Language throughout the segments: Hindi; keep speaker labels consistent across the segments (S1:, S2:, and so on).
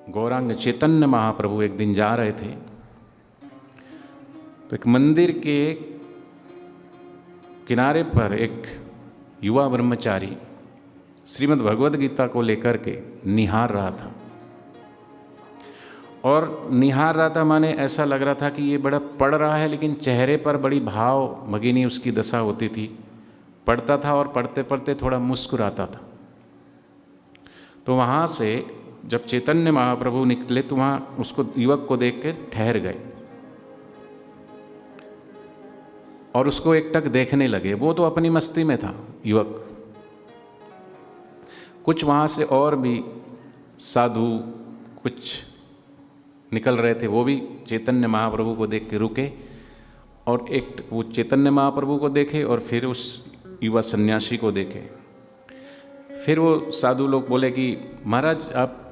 S1: गौरांग चैतन्य महाप्रभु एक दिन जा रहे थे, तो एक मंदिर के किनारे पर एक युवा ब्रह्मचारी श्रीमद् भगवद गीता को लेकर के निहार रहा था। और निहार रहा था माने ऐसा लग रहा था कि ये बड़ा पढ़ रहा है, लेकिन चेहरे पर बड़ी भाव भगिनी उसकी दशा होती थी। पढ़ता था और पढ़ते पढ़ते थोड़ा मुस्कुराता था। तो वहाँ से जब चैतन्य महाप्रभु निकले तो वहाँ उसको युवक को देख के ठहर गए और उसको एकटक देखने लगे। वो तो अपनी मस्ती में था युवक। कुछ वहाँ से और भी साधु कुछ निकल रहे थे, वो भी चैतन्य महाप्रभु को देख के रुके और एक वो चैतन्य महाप्रभु को देखे और फिर उस युवा सन्यासी को देखे। फिर वो साधु लोग बोले कि महाराज आप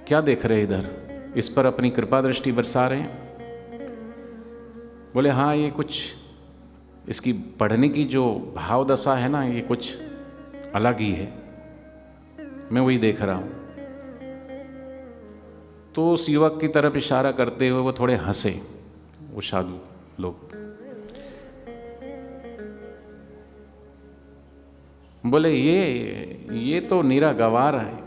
S1: क्या देख रहे हैं इधर, इस पर अपनी कृपा दृष्टि बरसा रहे हैं? बोले हाँ, ये कुछ इसकी पढ़ने की जो भाव दशा है ना, ये कुछ अलग ही है, मैं वही देख रहा हूँ। तो उस युवक की तरफ इशारा करते हुए वो थोड़े हंसे, वो साधु लोग। बोले ये तो नीरा गवार है,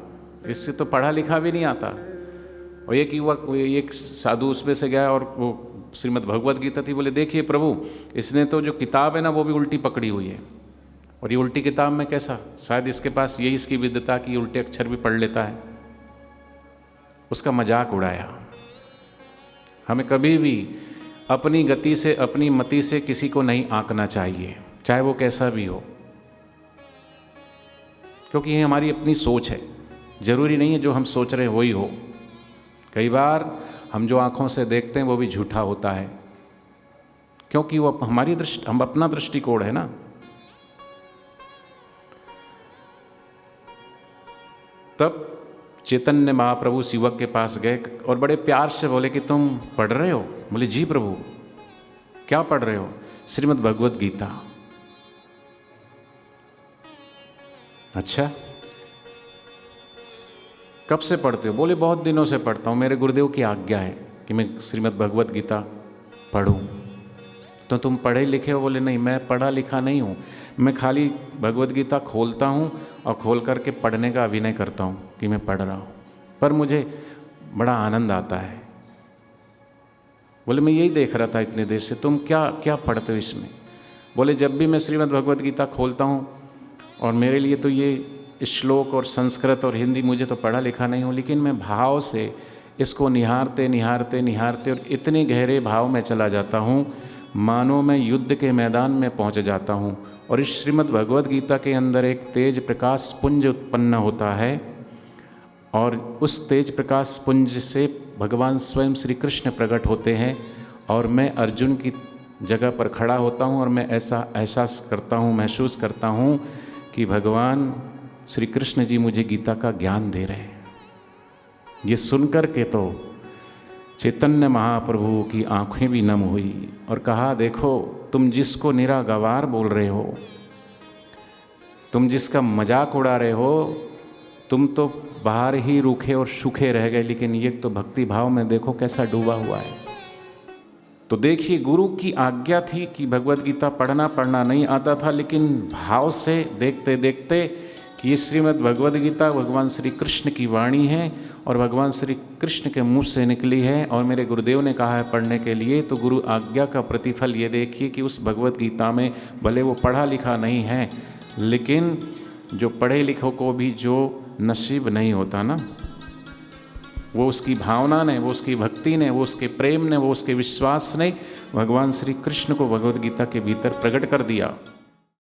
S1: इससे तो पढ़ा लिखा भी नहीं आता। और एक युवक, एक साधु उसमें से गया और वो श्रीमद् भगवद गीता थी। बोले देखिए प्रभु, इसने तो जो किताब है ना वो भी उल्टी पकड़ी हुई है, और ये उल्टी किताब में कैसा, शायद इसके पास यही इसकी विद्वता कि उल्टे अक्षर भी पढ़ लेता है। उसका मजाक उड़ाया। हमें कभी भी अपनी गति से, अपनी मति से किसी को नहीं आंकना चाहिए, चाहे वो कैसा भी हो, क्योंकि ये हमारी अपनी सोच है। जरूरी नहीं है जो हम सोच रहे हैं वही हो। कई बार हम जो आंखों से देखते हैं वो भी झूठा होता है, क्योंकि वो हमारी दृष्टि, हम अपना दृष्टिकोण है ना। तब चैतन्य महाप्रभु युवक के पास गए और बड़े प्यार से बोले कि तुम पढ़ रहे हो? बोले जी प्रभु। क्या पढ़ रहे हो? श्रीमद् भगवद गीता। अच्छा, कब से पढ़ते हो? बोले बहुत दिनों से पढ़ता हूँ, मेरे गुरुदेव की आज्ञा है कि मैं श्रीमद् भगवद गीता पढ़ूँ। तो तुम पढ़े लिखे हो? बोले नहीं, मैं पढ़ा लिखा नहीं हूँ, मैं खाली भगवद गीता खोलता हूँ और खोल करके पढ़ने का अभिनय करता हूँ कि मैं पढ़ रहा हूँ, पर मुझे बड़ा आनंद आता है। बोले मैं यही देख रहा था इतनी देर से, तुम क्या क्या पढ़ते हो इसमें? बोले जब भी मैं श्रीमद् भगवद गीता खोलता हूँ, और मेरे लिए तो ये श्लोक और संस्कृत और हिंदी, मुझे तो पढ़ा लिखा नहीं हूँ, लेकिन मैं भाव से इसको निहारते निहारते निहारते और इतने गहरे भाव में चला जाता हूँ, मानो मैं युद्ध के मैदान में पहुँच जाता हूँ। और इस श्रीमद् भगवद गीता के अंदर एक तेज प्रकाश पुंज उत्पन्न होता है, और उस तेज प्रकाश पुंज से भगवान स्वयं श्री कृष्ण प्रकट होते हैं, और मैं अर्जुन की जगह पर खड़ा होता हूँ और मैं ऐसा एहसास करता हूँ, महसूस करता हूँ कि भगवान श्री कृष्ण जी मुझे गीता का ज्ञान दे रहे हैं। ये सुनकर के तो चैतन्य महाप्रभु की आंखें भी नम हुई और कहा देखो, तुम जिसको निरा गवार बोल रहे हो, तुम जिसका मजाक उड़ा रहे हो, तुम तो बाहर ही रूखे और सूखे रह गए, लेकिन ये तो भक्ति भाव में देखो कैसा डूबा हुआ है। तो देखिए, गुरु की आज्ञा थी कि भगवद गीता पढ़ना नहीं आता था, लेकिन भाव से देखते देखते कि ये श्रीमद् भगवद गीता भगवान श्री कृष्ण की वाणी है और भगवान श्री कृष्ण के मुँह से निकली है, और मेरे गुरुदेव ने कहा है पढ़ने के लिए। तो गुरु आज्ञा का प्रतिफल ये देखिए कि उस भगवद गीता में भले वो पढ़ा लिखा नहीं है, लेकिन जो पढ़े लिखों को भी जो नसीब नहीं होता ना, वो उसकी भावना ने, वो उसकी भक्ति ने, वो उसके प्रेम ने, वो उसके विश्वास ने भगवान श्री कृष्ण को भगवद गीता के भीतर प्रकट कर दिया।